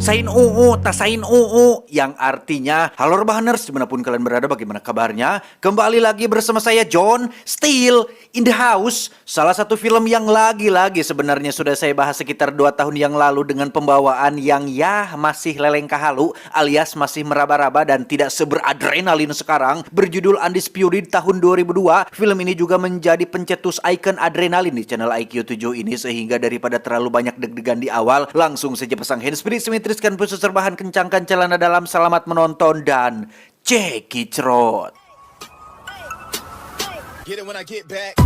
Sain UU, tasain UU, yang artinya halo Rebahaners, dimanapun kalian berada, bagaimana kabarnya? Kembali lagi bersama saya John Steele in the house. Salah satu film yang lagi-lagi sebenarnya sudah saya bahas sekitar 2 tahun yang lalu dengan pembawaan yang masih lelengkah halu alias masih meraba-raba dan tidak seberadrenalin sekarang. Berjudul Undisputed tahun 2002. Film ini juga menjadi pencetus ikon adrenalin di channel IQ7 ini, sehingga daripada terlalu banyak deg-degan di awal, langsung saja pasang handsfree, simetriskan pusus serbahan, kencangkan celana dalam, selamat menonton dan cekicrot. Get it when I get back.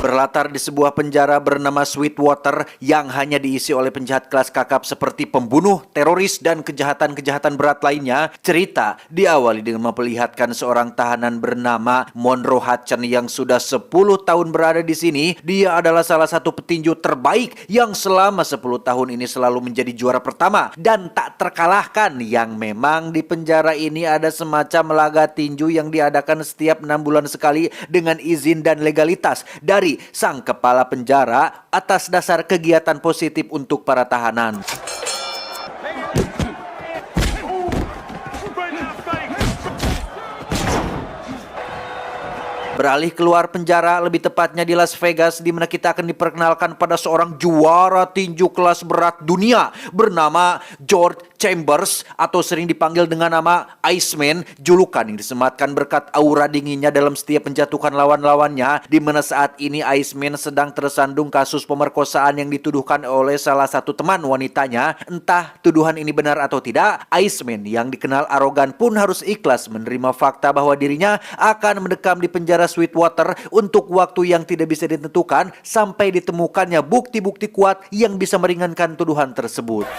Berlatar di sebuah penjara bernama Sweetwater yang hanya diisi oleh penjahat kelas kakap seperti pembunuh, teroris, dan kejahatan-kejahatan berat lainnya. Cerita diawali dengan memperlihatkan seorang tahanan bernama Monroe Hutchins yang sudah 10 tahun berada di sini. Dia adalah salah satu petinju terbaik yang selama 10 tahun ini selalu menjadi juara pertama dan tak terkalahkan. Yang memang di penjara ini ada semacam laga tinju yang diadakan setiap 6 bulan sekali dengan izin dan legalitas dari sang kepala penjara atas dasar kegiatan positif untuk para tahanan. Beralih keluar penjara, lebih tepatnya di Las Vegas, di mana kita akan diperkenalkan pada seorang juara tinju kelas berat dunia bernama George Chambers, atau sering dipanggil dengan nama Iceman, julukan yang disematkan berkat aura dinginnya dalam setiap menjatuhkan lawan-lawannya, di mana saat ini Iceman sedang tersandung kasus pemerkosaan yang dituduhkan oleh salah satu teman wanitanya. Entah tuduhan ini benar atau tidak, Iceman yang dikenal arogan pun harus ikhlas menerima fakta bahwa dirinya akan mendekam di penjara Sweetwater untuk waktu yang tidak bisa ditentukan sampai ditemukannya bukti-bukti kuat yang bisa meringankan tuduhan tersebut.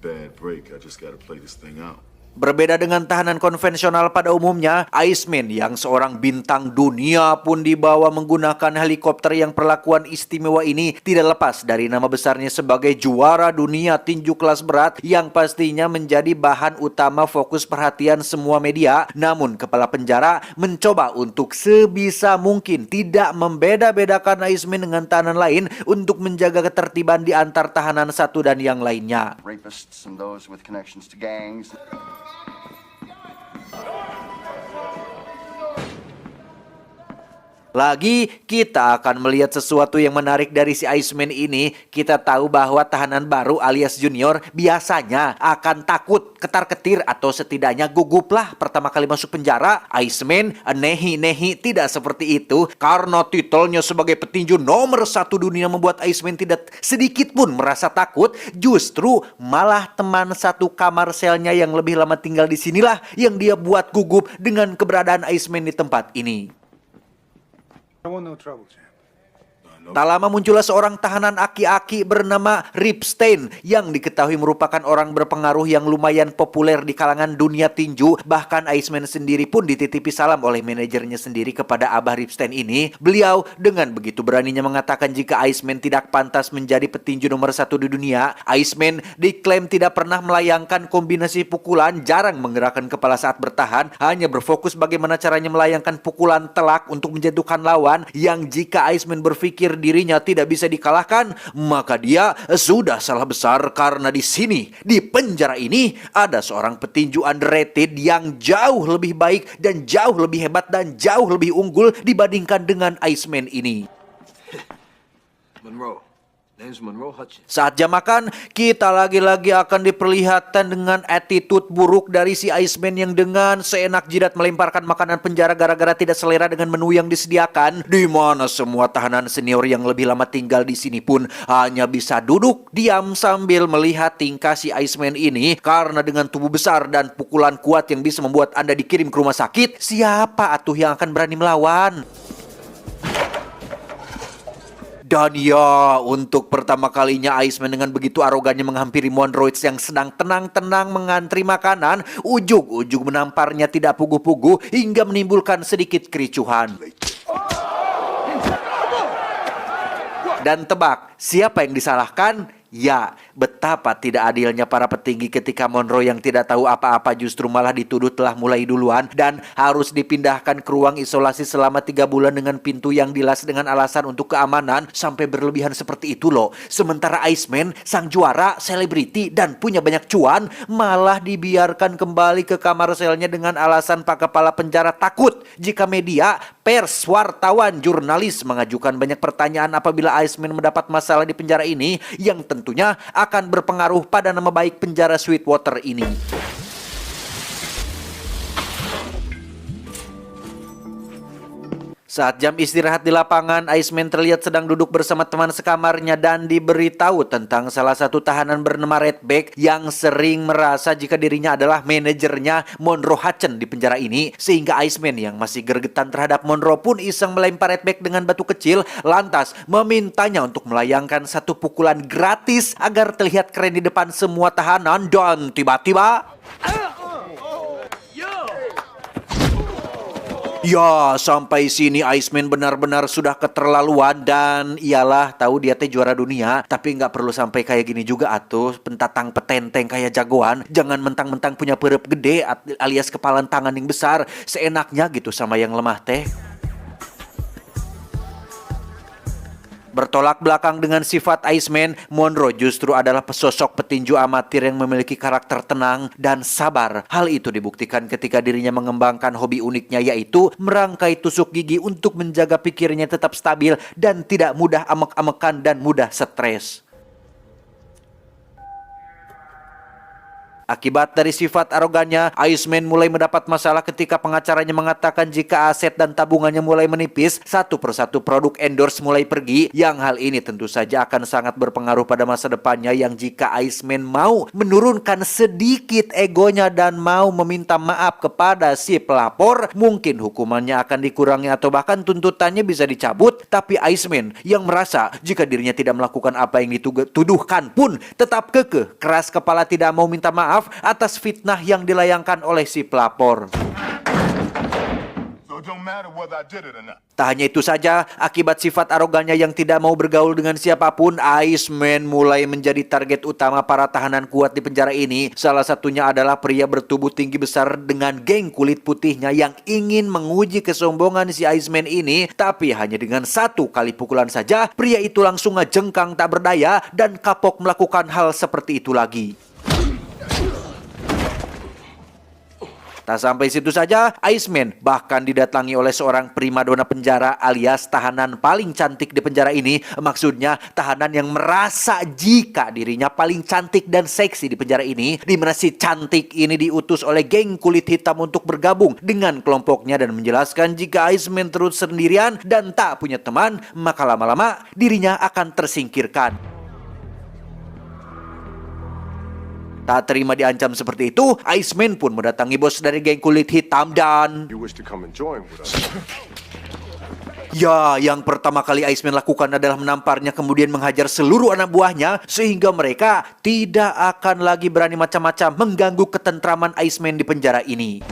Bad break. I just gotta play this thing out. Berbeda dengan tahanan konvensional pada umumnya, Iceman yang seorang bintang dunia pun dibawa menggunakan helikopter. Yang perlakuan istimewa ini tidak lepas dari nama besarnya sebagai juara dunia tinju kelas berat yang pastinya menjadi bahan utama fokus perhatian semua media. Namun kepala penjara mencoba untuk sebisa mungkin tidak membeda-bedakan Iceman dengan tahanan lain untuk menjaga ketertiban di antar tahanan satu dan yang lainnya. Rapists and those with connections to gangs. Lagi, kita akan melihat sesuatu yang menarik dari si Iceman ini. Kita tahu bahwa tahanan baru alias junior biasanya akan takut, ketar-ketir, atau setidaknya gugup lah pertama kali masuk penjara. Iceman, nehi tidak seperti itu. Karena titelnya sebagai petinju nomor 1 dunia membuat Iceman tidak sedikit pun merasa takut. Justru malah teman satu kamar selnya yang lebih lama tinggal di sinilah yang dia buat gugup dengan keberadaan Iceman di tempat ini. I want no trouble, champ. Tak lama muncullah seorang tahanan aki-aki bernama Ripstein yang diketahui merupakan orang berpengaruh yang lumayan populer di kalangan dunia tinju. Bahkan Iceman sendiri pun dititipi salam oleh manajernya sendiri kepada Abah Ripstein ini. Beliau dengan begitu beraninya mengatakan jika Iceman tidak pantas menjadi petinju nomor 1 di dunia. Iceman diklaim tidak pernah melayangkan kombinasi pukulan, jarang menggerakkan kepala saat bertahan, hanya berfokus bagaimana caranya melayangkan pukulan telak untuk menjatuhkan lawan. Yang jika Iceman berpikir dirinya tidak bisa dikalahkan, maka dia sudah salah besar, karena di sini, di penjara ini, ada seorang petinju underrated yang jauh lebih baik dan jauh lebih hebat dan jauh lebih unggul dibandingkan dengan Iceman ini. Monroe. Name's Monroe Hutchins. Saat jam makan, kita lagi-lagi akan diperlihatkan dengan attitude buruk dari si Iceman yang dengan seenak jidat melemparkan makanan penjara gara-gara tidak selera dengan menu yang disediakan. Di mana semua tahanan senior yang lebih lama tinggal di sini pun hanya bisa duduk diam sambil melihat tingkah si Iceman ini. Karena dengan tubuh besar dan pukulan kuat yang bisa membuat Anda dikirim ke rumah sakit, siapa atuh yang akan berani melawan? Dan ya, untuk pertama kalinya Iceman dengan begitu arogannya menghampiri Monroe yang sedang tenang-tenang mengantri makanan. Ujug-ujug menamparnya tidak puguh-puguh hingga menimbulkan sedikit kericuhan. Dan tebak, siapa yang disalahkan? Ya, betapa tidak adilnya para petinggi ketika Monroe yang tidak tahu apa-apa justru malah dituduh telah mulai duluan dan harus dipindahkan ke ruang isolasi selama 3 bulan dengan pintu yang dilas dengan alasan untuk keamanan. Sampai berlebihan seperti itu loh. Sementara Iceman, sang juara, selebriti, dan punya banyak cuan, malah dibiarkan kembali ke kamar selnya dengan alasan Pak Kepala Penjara takut jika media, pers, wartawan, jurnalis mengajukan banyak pertanyaan apabila Iceman mendapat masalah di penjara ini yang tentunya akan berpengaruh pada nama baik penjara Sweetwater ini. Saat jam istirahat di lapangan, Iceman terlihat sedang duduk bersama teman sekamarnya dan diberitahu tentang salah satu tahanan bernama Redback yang sering merasa jika dirinya adalah manajernya Monroe Hutchins di penjara ini. Sehingga Iceman yang masih gregetan terhadap Monroe pun iseng melempar Redback dengan batu kecil, lantas memintanya untuk melayangkan satu pukulan gratis agar terlihat keren di depan semua tahanan. Dan tiba-tiba... Ya, sampai sini Iceman benar-benar sudah keterlaluan dan iyalah tahu dia teh juara dunia, tapi nggak perlu sampai kayak gini juga atuh, pentatang petenteng kayak jagoan. Jangan mentang-mentang punya perep gede alias kepalan tangan yang besar, seenaknya gitu sama yang lemah teh. Bertolak belakang dengan sifat Iceman, Monroe justru adalah sosok petinju amatir yang memiliki karakter tenang dan sabar. Hal itu dibuktikan ketika dirinya mengembangkan hobi uniknya yaitu merangkai tusuk gigi untuk menjaga pikirnya tetap stabil dan tidak mudah amek-amekan dan mudah stres. Akibat dari sifat arogannya, Iceman mulai mendapat masalah ketika pengacaranya mengatakan jika aset dan tabungannya mulai menipis, satu persatu produk endorse mulai pergi, yang hal ini tentu saja akan sangat berpengaruh pada masa depannya yang jika Iceman mau menurunkan sedikit egonya dan mau meminta maaf kepada si pelapor, mungkin hukumannya akan dikurangi atau bahkan tuntutannya bisa dicabut. Tapi Iceman yang merasa jika dirinya tidak melakukan apa yang dituduhkan pun tetap kekeh, keras kepala tidak mau minta maaf atas fitnah yang dilayangkan oleh si pelapor. So it don't matter whether I did it or not. Tak hanya itu saja, akibat sifat arogannya yang tidak mau bergaul dengan siapapun, Iceman mulai menjadi target utama para tahanan kuat di penjara ini. Salah satunya adalah pria bertubuh tinggi besar dengan geng kulit putihnya yang ingin menguji kesombongan si Iceman ini. Tapi hanya dengan satu kali pukulan saja, pria itu langsung ngejengkang tak berdaya dan kapok melakukan hal seperti itu lagi. Tak sampai situ saja, Iceman bahkan didatangi oleh seorang primadona penjara alias tahanan paling cantik di penjara ini. Maksudnya tahanan yang merasa jika dirinya paling cantik dan seksi di penjara ini, di mana si cantik ini diutus oleh geng kulit hitam untuk bergabung dengan kelompoknya dan menjelaskan jika Iceman terus sendirian dan tak punya teman, maka lama-lama dirinya akan tersingkirkan. Tak terima diancam seperti itu, Iceman pun mendatangi bos dari geng kulit hitam dan... You wish to come and join with us? Ya, yang pertama kali Iceman lakukan adalah menamparnya kemudian menghajar seluruh anak buahnya sehingga mereka tidak akan lagi berani macam-macam mengganggu ketentraman Iceman di penjara ini.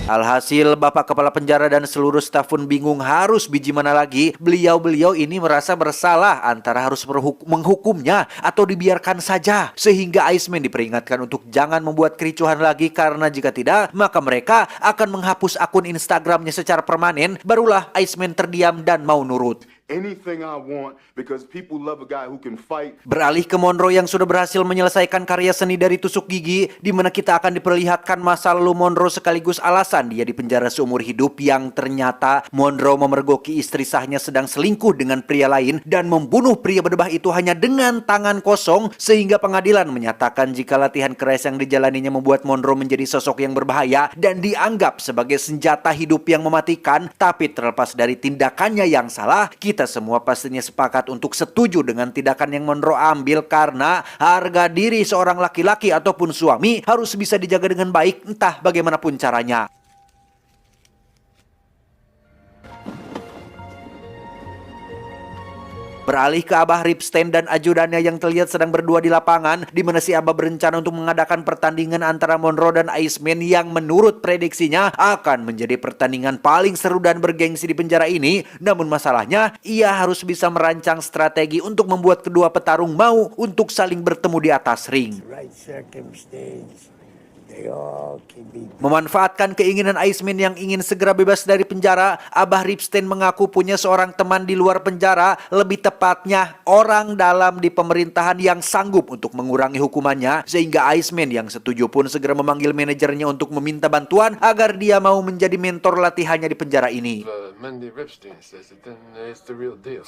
Alhasil, Bapak Kepala Penjara dan seluruh staf pun bingung harus biji mana lagi. Beliau-beliau ini merasa bersalah antara harus menghukumnya atau dibiarkan saja. Sehingga Iceman diperingatkan untuk jangan membuat kericuhan lagi karena jika tidak, maka mereka akan menghapus akun Instagramnya secara permanen. Barulah Iceman terdiam dan mau nurut. Anything I want because people love a guy who can fight. Beralih ke Monroe yang sudah berhasil menyelesaikan karya seni dari tusuk gigi, di mana kita akan diperlihatkan masa lalu Monroe sekaligus alasan dia di penjara seumur hidup yang ternyata Monroe memergoki istri sahnya sedang selingkuh dengan pria lain dan membunuh pria berdebah itu hanya dengan tangan kosong sehingga pengadilan menyatakan jika latihan keras yang dijalaninya membuat Monroe menjadi sosok yang berbahaya dan dianggap sebagai senjata hidup yang mematikan. Tapi terlepas dari tindakannya yang salah, kita semua pastinya sepakat untuk setuju dengan tindakan yang Monroe ambil karena harga diri seorang laki-laki ataupun suami harus bisa dijaga dengan baik entah bagaimanapun caranya. Beralih ke Abah Ripstein dan ajudannya yang terlihat sedang berdua di lapangan, di mana si Abah berencana untuk mengadakan pertandingan antara Monroe dan Iceman yang menurut prediksinya akan menjadi pertandingan paling seru dan bergengsi di penjara ini. Namun masalahnya, ia harus bisa merancang strategi untuk membuat kedua petarung mau untuk saling bertemu di atas ring. Right circumstance, they all can be. Memanfaatkan keinginan Iceman yang ingin segera bebas dari penjara, Abah Ripstein mengaku punya seorang teman di luar penjara, lebih tepatnya orang dalam di pemerintahan yang sanggup untuk mengurangi hukumannya, sehingga Iceman yang setuju pun segera memanggil manajernya untuk meminta bantuan agar dia mau menjadi mentor latihannya di penjara ini. Mandy Ripstein says it, then it's the real deal.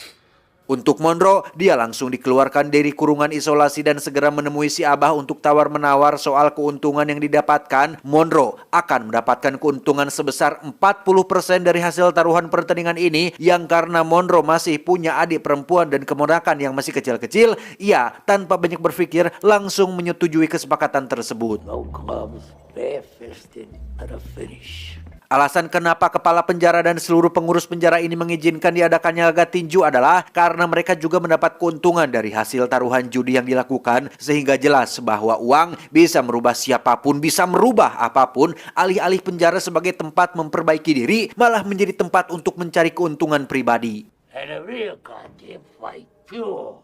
Untuk Monroe, dia langsung dikeluarkan dari kurungan isolasi dan segera menemui si Abah untuk tawar-menawar soal keuntungan yang didapatkan. Monroe akan mendapatkan keuntungan sebesar 40% dari hasil taruhan pertandingan ini, yang karena Monroe masih punya adik perempuan dan keponakan yang masih kecil-kecil, ia tanpa banyak berpikir langsung menyetujui kesepakatan tersebut. No gloves, bare-fisted at a finish. Alasan kenapa kepala penjara dan seluruh pengurus penjara ini mengizinkan diadakannya laga tinju adalah karena mereka juga mendapat keuntungan dari hasil taruhan judi yang dilakukan, sehingga jelas bahwa uang bisa merubah siapapun, bisa merubah apapun. Alih-alih penjara sebagai tempat memperbaiki diri, malah menjadi tempat untuk mencari keuntungan pribadi. And a real goddamn fight, pure.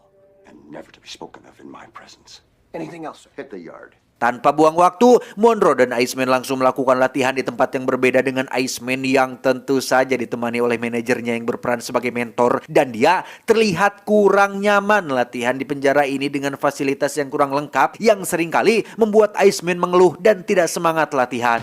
And never to be spoken of in my presence. Anything else, sir? Hit the yard. Tanpa buang waktu, Monroe dan Iceman langsung melakukan latihan di tempat yang berbeda dengan Iceman yang tentu saja ditemani oleh manajernya yang berperan sebagai mentor, dan dia terlihat kurang nyaman latihan di penjara ini dengan fasilitas yang kurang lengkap yang seringkali membuat Iceman mengeluh dan tidak semangat latihan.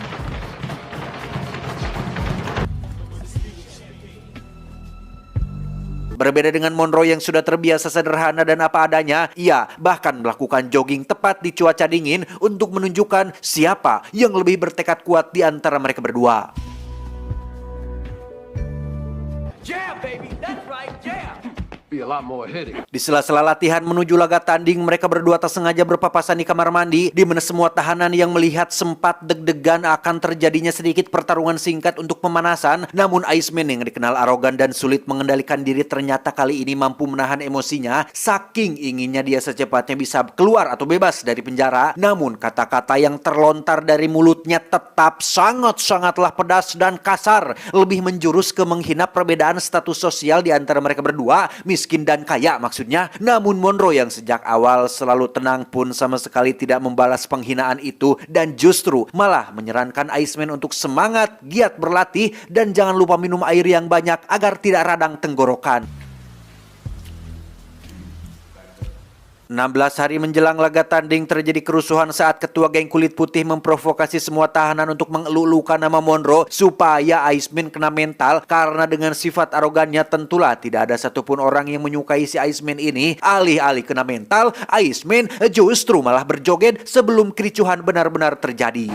Berbeda dengan Monroe yang sudah terbiasa sederhana dan apa adanya, ia bahkan melakukan jogging tepat di cuaca dingin untuk menunjukkan siapa yang lebih bertekad kuat di antara mereka berdua. Yeah, baby, that's right, yeah. Be a lot more hitting. Di sela-sela latihan menuju laga tanding, mereka berdua tak sengaja berpapasan di kamar mandi, di mana semua tahanan yang melihat sempat deg-degan akan terjadinya sedikit pertarungan singkat untuk pemanasan. Namun Iceman yang dikenal arogan dan sulit mengendalikan diri ternyata kali ini mampu menahan emosinya, saking inginnya dia secepatnya bisa keluar atau bebas dari penjara. Namun kata-kata yang terlontar dari mulutnya tetap sangat-sangatlah pedas dan kasar, lebih menjurus ke menghina perbedaan status sosial di antara mereka berdua, miskin dan kaya maksudnya. Namun Monroe yang sejak awal selalu tenang pun sama sekali tidak membalas penghinaan itu, dan justru malah menyarankan Iceman untuk semangat, giat berlatih, dan jangan lupa minum air yang banyak agar tidak radang tenggorokan. 16 hari menjelang laga tanding terjadi kerusuhan saat ketua geng kulit putih memprovokasi semua tahanan untuk mengelulukan nama Monroe supaya Iceman kena mental, karena dengan sifat arogannya tentulah tidak ada satupun orang yang menyukai si Iceman ini. Alih-alih kena mental, Iceman justru malah berjoget sebelum kericuhan benar-benar terjadi.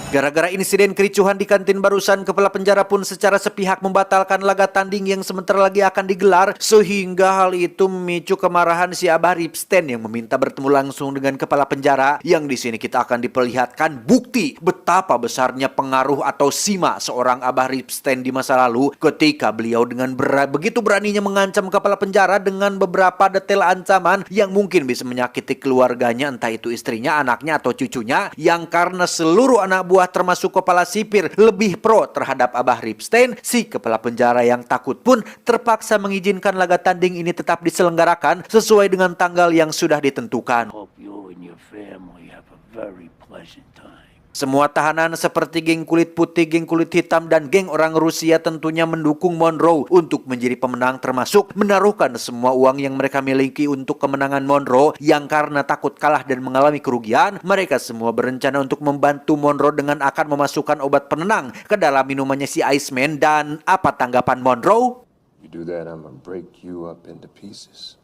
Gara-gara insiden kericuhan di kantin barusan, kepala penjara pun secara sepihak membatalkan laga tanding yang sebentar lagi akan digelar, sehingga hal itu memicu kemarahan si Abah Ripstein yang meminta bertemu langsung dengan kepala penjara. Yang di sini kita akan diperlihatkan bukti betapa besarnya pengaruh atau sima seorang Abah Ripstein di masa lalu, ketika beliau dengan begitu beraninya mengancam kepala penjara dengan beberapa detail ancaman yang mungkin bisa menyakiti keluarganya, entah itu istrinya, anaknya, atau cucunya, yang karena seluruh anak buah termasuk kepala sipir lebih pro terhadap Abah Ripstein, si kepala penjara yang takut pun terpaksa mengizinkan laga tanding ini tetap diselenggarakan sesuai dengan tanggal yang sudah ditentukan. Hope you and your family have a very pleasant time. Semua tahanan seperti geng kulit putih, geng kulit hitam, dan geng orang Rusia tentunya mendukung Monroe untuk menjadi pemenang, termasuk menaruhkan semua uang yang mereka miliki untuk kemenangan Monroe, yang karena takut kalah dan mengalami kerugian, mereka semua berencana untuk membantu Monroe dengan akan memasukkan obat penenang ke dalam minumannya si Iceman. Dan apa tanggapan Monroe? You do that, I'm gonna break you up into pieces.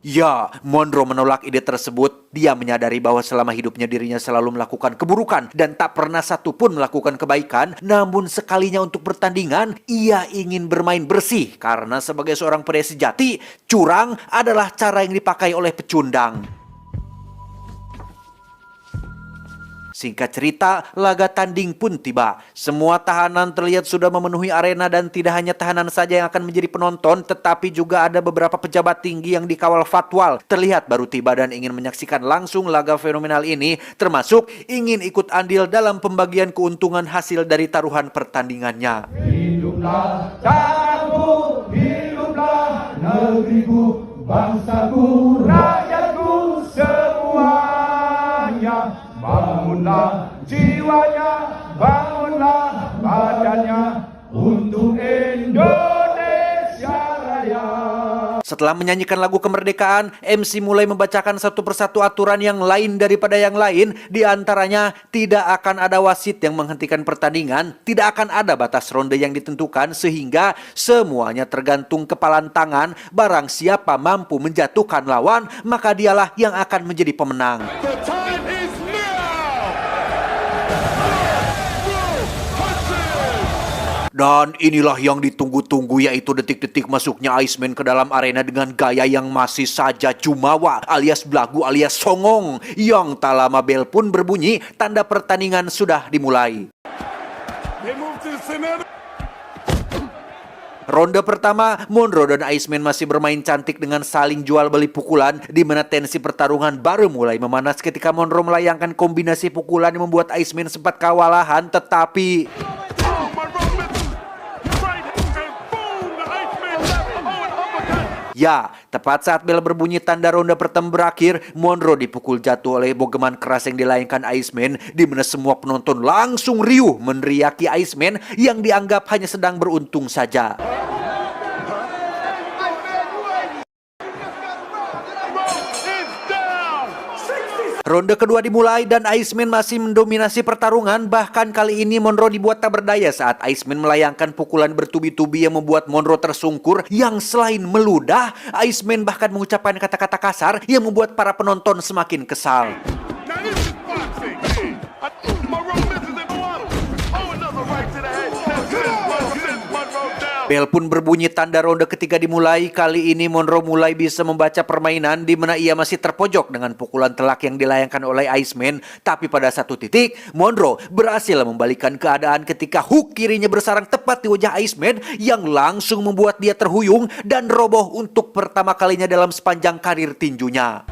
Ya, Monroe menolak ide tersebut. Dia menyadari bahwa selama hidupnya dirinya selalu melakukan keburukan dan tak pernah satupun melakukan kebaikan. Namun sekalinya untuk pertandingan, ia ingin bermain bersih, karena sebagai seorang pria sejati, curang adalah cara yang dipakai oleh pecundang. Singkat cerita, laga tanding pun tiba. Semua tahanan terlihat sudah memenuhi arena dan tidak hanya tahanan saja yang akan menjadi penonton, tetapi juga ada beberapa pejabat tinggi yang dikawal Fatwal terlihat baru tiba dan ingin menyaksikan langsung laga fenomenal ini, termasuk ingin ikut andil dalam pembagian keuntungan hasil dari taruhan pertandingannya. Hiduplah tanahku, hiduplah negeriku, bangsaku, rakyatku semuanya. Bangunlah jiwanya, bangunlah badannya untuk Indonesia Raya. Setelah menyanyikan lagu kemerdekaan, MC mulai membacakan satu persatu aturan yang lain daripada yang lain. Di antaranya, tidak akan ada wasit yang menghentikan pertandingan, tidak akan ada batas ronde yang ditentukan, sehingga semuanya tergantung kepalan tangan. Barang siapa mampu menjatuhkan lawan, maka dialah yang akan menjadi pemenang. Dan inilah yang ditunggu-tunggu, yaitu detik-detik masuknya Iceman ke dalam arena dengan gaya yang masih saja jumawa alias belagu alias songong. Yang tak lama bel pun berbunyi, tanda pertandingan sudah dimulai. Ronde pertama, Monroe dan Iceman masih bermain cantik dengan saling jual beli pukulan, di mana tensi pertarungan baru mulai memanas ketika Monroe melayangkan kombinasi pukulan yang membuat Iceman sempat kewalahan, tetapi ya, tepat saat bel berbunyi tanda ronde pertama berakhir, Monroe dipukul jatuh oleh bogeman keras yang dilayangkan Iceman, di mana semua penonton langsung riuh meneriaki Iceman yang dianggap hanya sedang beruntung saja. Ronde kedua dimulai dan Iceman masih mendominasi pertarungan. Bahkan kali ini Monroe dibuat tak berdaya saat Iceman melayangkan pukulan bertubi-tubi yang membuat Monroe tersungkur. Yang selain meludah, Iceman bahkan mengucapkan kata-kata kasar yang membuat para penonton semakin kesal. Bel pun berbunyi tanda ronde ketiga dimulai. Kali ini Monroe mulai bisa membaca permainan, di mana ia masih terpojok dengan pukulan telak yang dilayangkan oleh Iceman. Tapi pada satu titik, Monroe berhasil membalikkan keadaan ketika hook kirinya bersarang tepat di wajah Iceman yang langsung membuat dia terhuyung dan roboh untuk pertama kalinya dalam sepanjang karir tinjunya.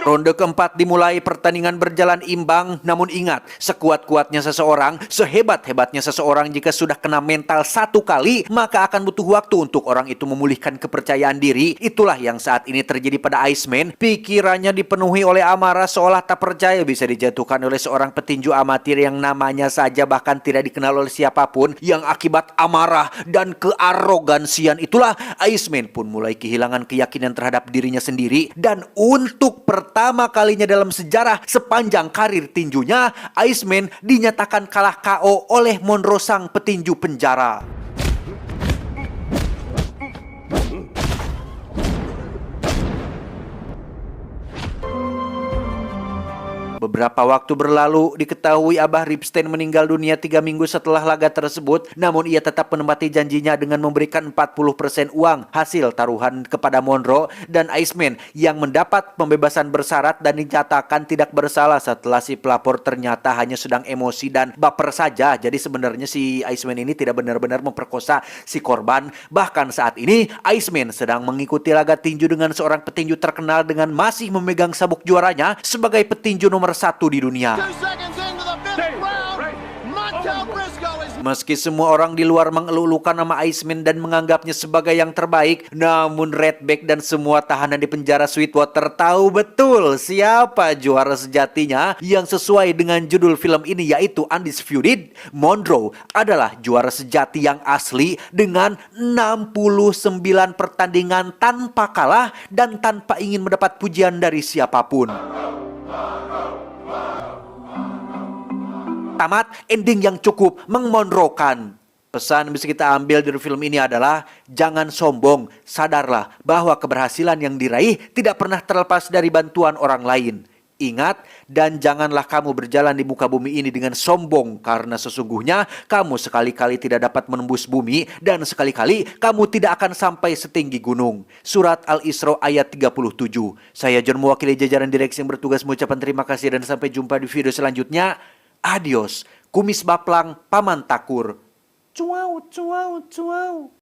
Ronde keempat dimulai, pertandingan berjalan imbang. Namun ingat, sekuat-kuatnya seseorang, sehebat-hebatnya seseorang, jika sudah kena mental satu kali, maka akan butuh waktu untuk orang itu memulihkan kepercayaan diri. Itulah yang saat ini terjadi pada Iceman. Pikirannya dipenuhi oleh amarah, seolah tak percaya bisa dijatuhkan oleh seorang petinju amatir yang namanya saja bahkan tidak dikenal oleh siapapun. Yang akibat amarah dan kearogansian itulah, Iceman pun mulai kehilangan keyakinan terhadap dirinya sendiri. Dan untuk pertama kalinya dalam sejarah sepanjang karir tinjunya, Iceman dinyatakan kalah KO oleh Monroe sang petinju penjara. Beberapa waktu berlalu, diketahui Abah Ripstein meninggal dunia 3 minggu setelah laga tersebut. Namun ia tetap menepati janjinya dengan memberikan 40% uang hasil taruhan kepada Monroe dan Iceman yang mendapat pembebasan bersyarat dan dinyatakan tidak bersalah setelah si pelapor ternyata hanya sedang emosi dan baper saja. Jadi sebenarnya si Iceman ini tidak benar-benar memperkosa si korban. Bahkan saat ini Iceman sedang mengikuti laga tinju dengan seorang petinju terkenal dengan masih memegang sabuk juaranya sebagai petinju nomor 1 di dunia. Meski semua orang di luar mengeluh-elukan nama Iceman dan menganggapnya sebagai yang terbaik, namun Redback dan semua tahanan di penjara Sweetwater tahu betul siapa juara sejatinya. Yang sesuai dengan judul film ini, yaitu Undisputed, Monroe adalah juara sejati yang asli dengan 69 pertandingan tanpa kalah dan tanpa ingin mendapat pujian dari siapapun. Tamat, ending yang cukup memonrokan. Pesan yang bisa kita ambil dari film ini adalah jangan sombong, sadarlah bahwa keberhasilan yang diraih tidak pernah terlepas dari bantuan orang lain. Ingat, dan janganlah kamu berjalan di muka bumi ini dengan sombong, karena sesungguhnya kamu sekali-kali tidak dapat menembus bumi, dan sekali-kali kamu tidak akan sampai setinggi gunung. Surat Al-Isra ayat 37. Saya John, mewakili jajaran direksi yang bertugas, mengucapkan terima kasih dan sampai jumpa di video selanjutnya. Adios, kumis baplang, paman takur. Cuau, cuau, cuau.